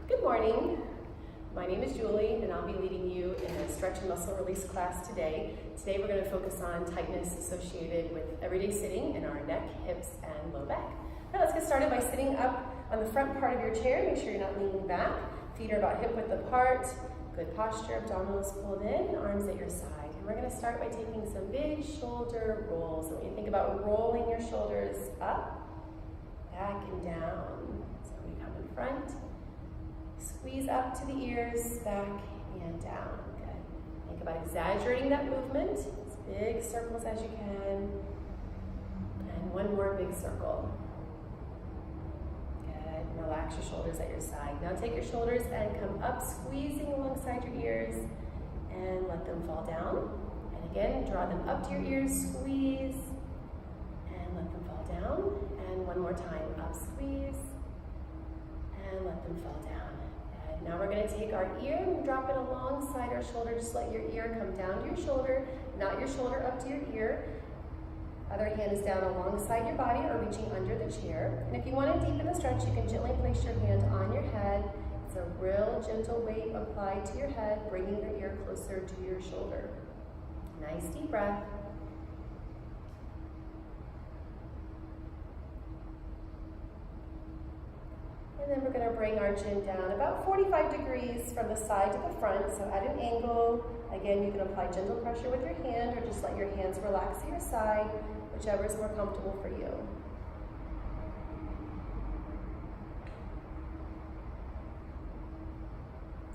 Good morning. My name is Julie and I'll be leading you in a stretch and muscle release class today. Today we're going to focus on tightness associated with everyday sitting in our neck, hips, and low back. Now let's get started by sitting up on the front part of your chair. Make sure you're not leaning back. Feet are about hip width apart. Good posture, abdominals pulled in, arms at your side. And we're going to start by taking some big shoulder rolls. So when you think about rolling your shoulders up, back, and down. So we come in front. Squeeze up to the ears, back and down. Good. Think about exaggerating that movement. As big circles as you can. And one more big circle. Good. Relax your shoulders at your side. Now take your shoulders and come up, squeezing alongside your ears, and let them fall down. And again, draw them up to your ears, squeeze, and let them fall down. And one more time, up, squeeze, and let them fall down. Now we're going to take our ear and drop it alongside our shoulder. Just let your ear come down to your shoulder, not your shoulder up to your ear. Other hand is down alongside your body or reaching under the chair. And if you want to deepen the stretch, you can gently place your hand on your head. It's a real gentle weight applied to your head, bringing your ear closer to your shoulder. Nice deep breath. And then we're going to bring our chin down about 45 degrees from the side to the front, so at an angle. Again, you can apply gentle pressure with your hand or just let your hands relax to your side, whichever is more comfortable for you.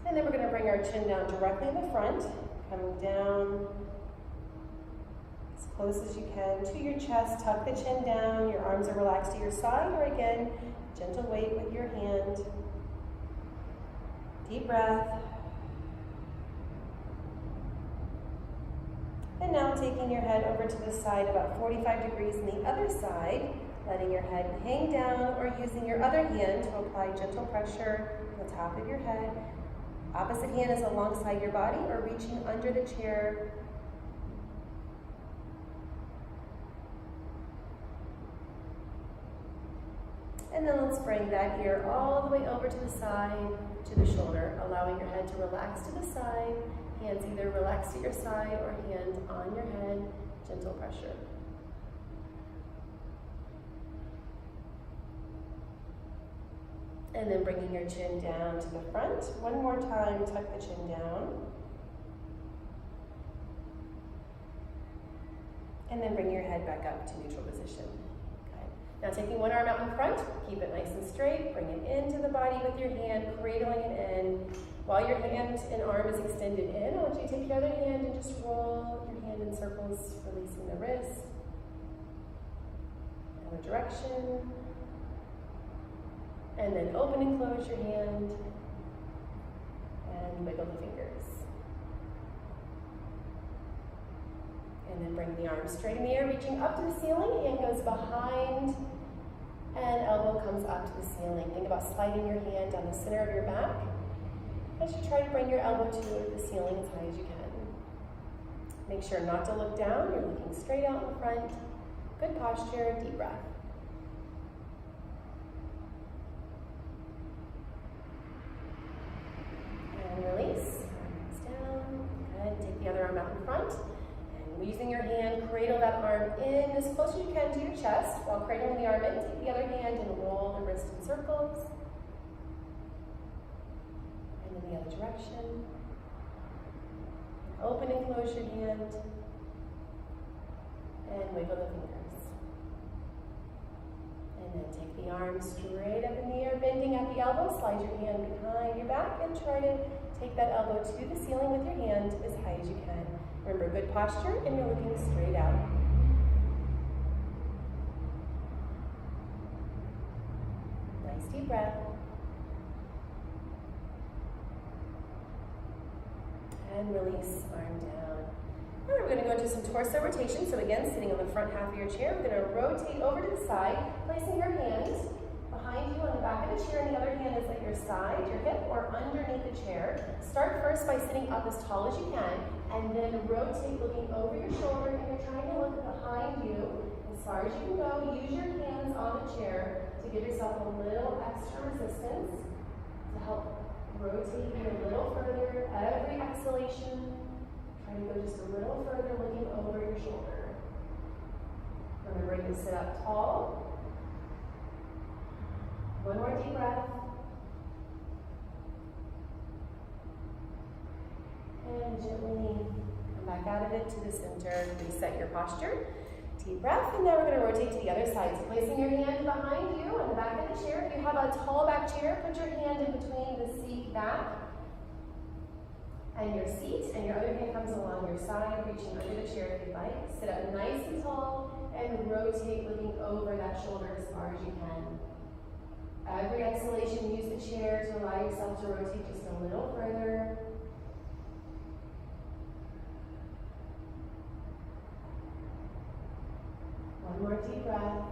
And then we're going to bring our chin down directly in the front, coming down as close as you can to your chest. Tuck the chin down, your arms are relaxed to your side, or again, gentle weight with your hand. Deep breath. And now taking your head over to the side about 45 degrees on the other side, letting your head hang down or using your other hand to apply gentle pressure on the top of your head. Opposite hand is alongside your body or reaching under the chair. And then let's bring that ear all the way over to the side, to the shoulder, allowing your head to relax to the side. Hands either relax to your side or hand on your head, gentle pressure. And then bringing your chin down to the front. One more time, tuck the chin down. And then bring your head back up to neutral position. Now taking one arm out in front, keep it nice and straight, bring it into the body with your hand, cradling it in. While your hand and arm is extended in, I want you to take your other hand and just roll your hand in circles, releasing the wrist. Other direction. And then open and close your hand, and wiggle the fingers. And then bring the arms straight in the air, reaching up to the ceiling. Hand goes behind, and elbow comes up to the ceiling. Think about sliding your hand down the center of your back as you try to bring your elbow to the ceiling as high as you can. Make sure not to look down. You're looking straight out in front. Good posture, deep breath. And release. Arms down. Good. Take the other arm out in front. Using your hand, cradle that arm in as close as you can to your chest while cradling the arm in. Take the other hand and roll the wrist in circles. And in the other direction. Open and close your hand. And wiggle the fingers. And then take the arm straight up in the air, bending at the elbow. Slide your hand behind your back and try to take that elbow to the ceiling with your hand as high as you can. Remember, good posture, and you're looking straight out. Nice deep breath. And release, arm down. All right, we're going to go into some torso rotation. So again, sitting on the front half of your chair, we're going to rotate over to the side, placing your hands behind you on the back of the chair, and the other hand is at your side, your hip, or underneath the chair. Start first by sitting up as tall as you can, and then rotate looking over your shoulder, and you're trying to look behind you as far as you can go. Use your hands on the chair to give yourself a little extra resistance to help exhalation, try to go just a little further, looking over your shoulder. Remembering to sit up tall. One more deep breath. And gently come back out of it to the center. Reset your posture. Deep breath, and now we're going to rotate to the other side. So placing your hand behind you on the back of the chair. If you have a tall back chair, put your hand in between the seat back and your seat, and your other hand comes along your side, reaching under the chair if you'd like. Sit up nice and tall and rotate, looking over that shoulder as far as you can. Every exhalation, use the chair to allow yourself to rotate just a little further. One more deep breath.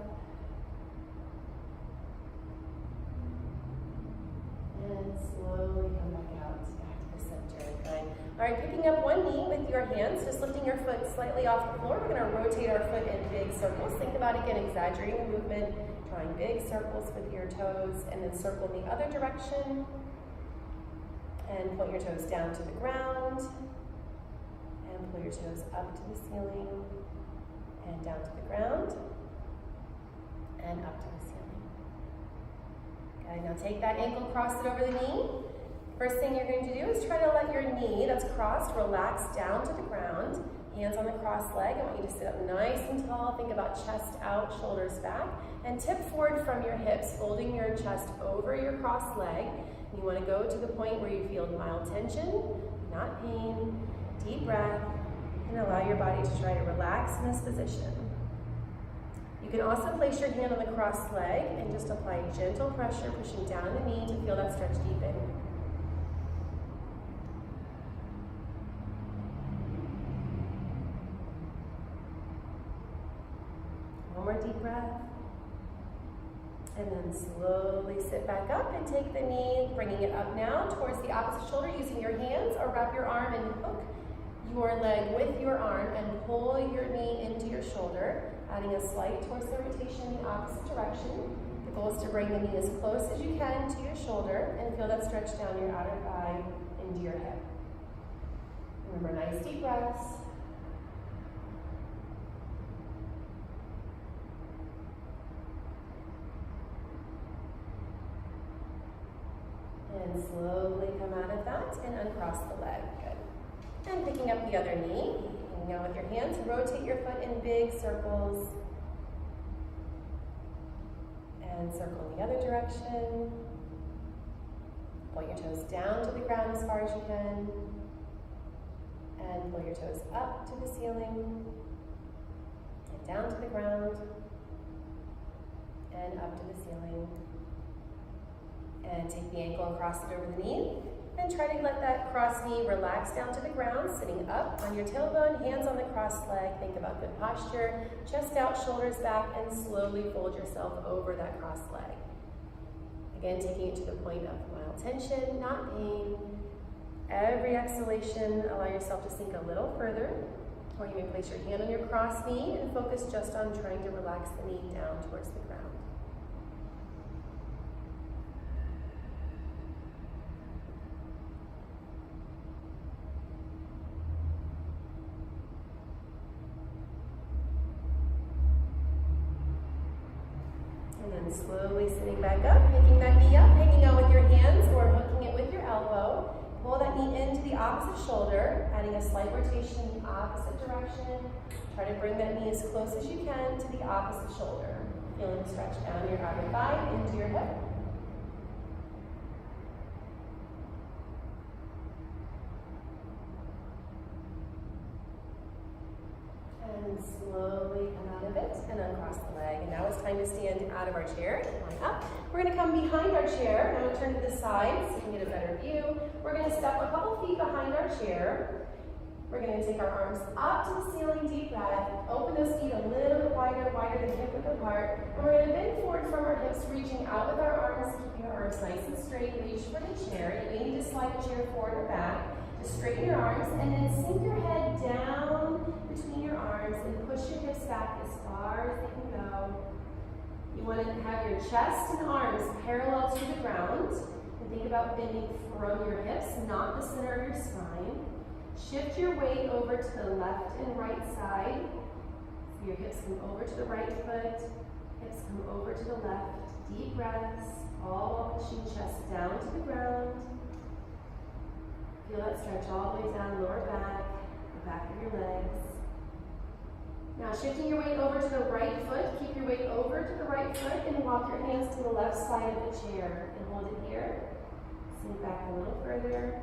And slowly come back out, back to the center. Good. All right, picking up one knee with your hands, just lifting your foot slightly off the floor. We're going to rotate our foot in big circles. Think about, again, exaggerating the movement, drawing big circles with your toes, and then circle in the other direction. And point your toes down to the ground. And pull your toes up to the ceiling. And down to the ground, and up to the ceiling. Okay, now take that ankle, cross it over the knee. First thing you're going to do is try to let your knee that's crossed relax down to the ground. Hands on the crossed leg. I want you to sit up nice and tall. Think about chest out, shoulders back, and tip forward from your hips, folding your chest over your crossed leg. You want to go to the point where you feel mild tension, not pain. Deep breath. And allow your body to try to relax in this position. You can also place your hand on the crossed leg and just apply gentle pressure, pushing down the knee to feel that stretch deepen. One more deep breath. And then slowly sit back up and take the knee, bringing it up now towards the opposite shoulder using your hands, or wrap your arm and hook your leg with your arm and pull your knee into your shoulder, adding a slight torso rotation in the opposite direction. The goal is to bring the knee as close as you can to your shoulder and feel that stretch down your outer thigh into your hip. Remember, nice deep breaths. And slowly come out of that and uncross the leg. Good. And picking up the other knee, hanging out with your hands, rotate your foot in big circles. And circle in the other direction. Point your toes down to the ground as far as you can. And pull your toes up to the ceiling. And down to the ground. And up to the ceiling. And take the ankle and cross it over the knee. And try to let that crossed knee relax down to the ground, sitting up on your tailbone, hands on the crossed leg. Think about good posture, chest out, shoulders back, and slowly fold yourself over that crossed leg. Again, taking it to the point of mild tension, not pain. Every exhalation, allow yourself to sink a little further, or you may place your hand on your crossed knee and focus just on trying to relax the knee down towards the ground. And then slowly sitting back up, picking that knee up, hanging out with your hands or hooking it with your elbow. Pull that knee into the opposite shoulder, adding a slight rotation in the opposite direction. Try to bring that knee as close as you can to the opposite shoulder. Feeling the stretch down your outer thigh into your hip. And slowly come out of it and uncross the leg. And now it's time to stand out of our chair. Line up. We're going to come behind our chair. Now we'll turn to the side so you can get a better view. We're going to step a couple feet behind our chair. We're going to take our arms up to the ceiling, deep breath. Open those feet a little bit wider than hip width apart. And we're going to bend forward from our hips, reaching out with our arms, keeping our arms nice and straight. Reach for the chair. You may need to slide the chair forward or back. Just straighten your arms and then sink your head down between your arms and push your hips back as far as they can go. You want to have your chest and arms parallel to the ground. And And think about bending from your hips, not the center of your spine. Shift your weight over to the left and right side. So your hips come over to the right foot, hips come over to the left. Deep breaths, all while pushing chest down to the ground. Feel that stretch all the way down, lower back, the back of your legs. Now shifting your weight over to the right foot, keep your weight over to the right foot and walk your hands to the left side of the chair and hold it here. Sink back a little further.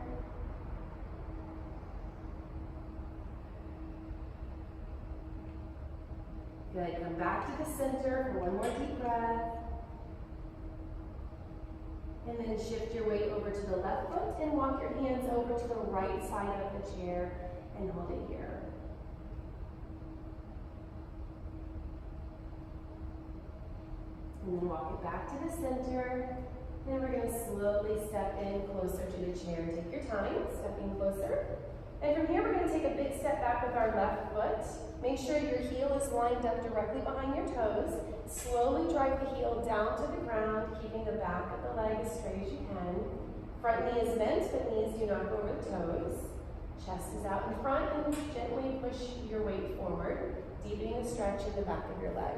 Good, come back to the center for one more deep breath. And then shift your weight over to the left foot and walk your hands over to the right side of the chair and hold it here. And then walk it back to the center. And we're going to slowly step in closer to the chair. Take your time, stepping closer. And from here, we're going to take a big step back with our left foot. Make sure your heel is lined up directly behind your toes. Slowly drive the heel down to the ground, keeping the back of the leg as straight as you can. Front knee is bent, but knees do not go over the toes. Chest is out in front, and gently push your weight forward, deepening the stretch in the back of your leg.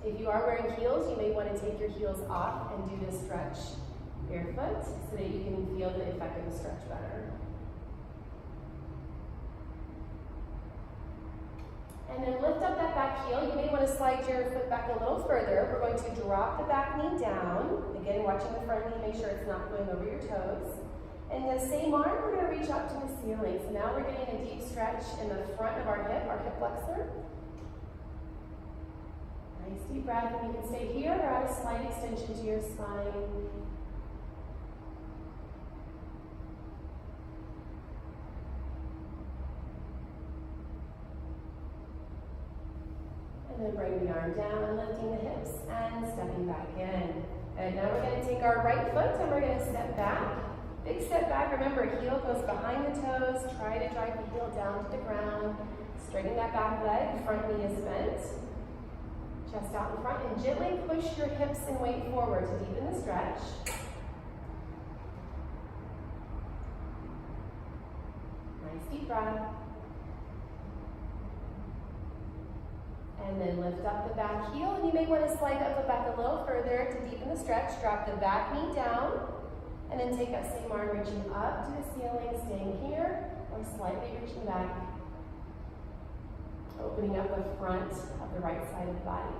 If you are wearing heels, you may want to take your heels off and do this stretch barefoot so that you can feel the effect of the stretch better. And then lift up that back heel. You may want to slide your foot back a little further. We're going to drop the back knee down. Again, watching the front knee, make sure it's not going over your toes. And the same arm, we're going to reach up to the ceiling. So now we're getting a deep stretch in the front of our hip flexor. Nice deep breath, and you can stay here or add a slight extension to your spine. And then bring the arm down, lifting the hips and stepping back in. And now we're going to take our right foot and we're going to step back. Big step back. Remember, heel goes behind the toes. Try to drive the heel down to the ground. Straighten that back leg. Front knee is bent. Chest out in front, and gently push your hips and weight forward to deepen the stretch. Nice deep breath. And then lift up the back heel, and you may want to slide that foot back a little further to deepen the stretch. Drop the back knee down, and then take that same arm reaching up to the ceiling, staying here, or slightly reaching back. Opening up the front of the right side of the body.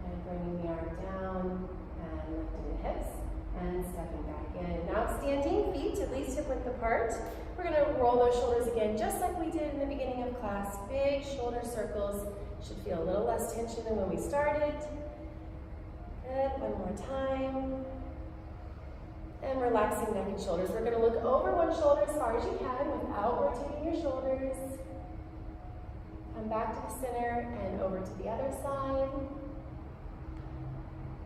And bringing the arm down and lifting the hips and stepping back in. Now standing, feet at least hip width apart. We're going to roll those shoulders again, just like we did in the beginning of class. Big shoulder circles. Should feel a little less tension than when we started. Good, one more time. And relaxing neck and shoulders. We're going to look over one shoulder as far as you can without rotating your shoulders. Come back to the center and over to the other side.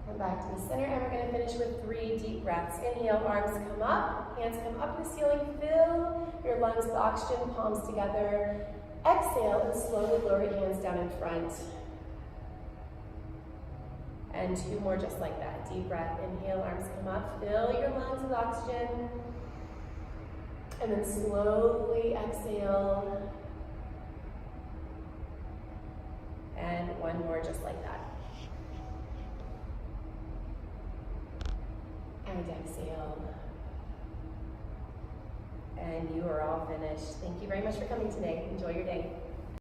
Come back to the center, and we're going to finish with 3 deep breaths. Inhale, arms come up, hands come up to the ceiling. Fill your lungs with oxygen, palms together. Exhale, and slowly lower your hands down in front. And 2 more just like that. Deep breath. Inhale, arms come up. Fill your lungs with oxygen. And then slowly exhale. And 1 more just like that. And exhale. And you are all finished. Thank you very much for coming today. Enjoy your day.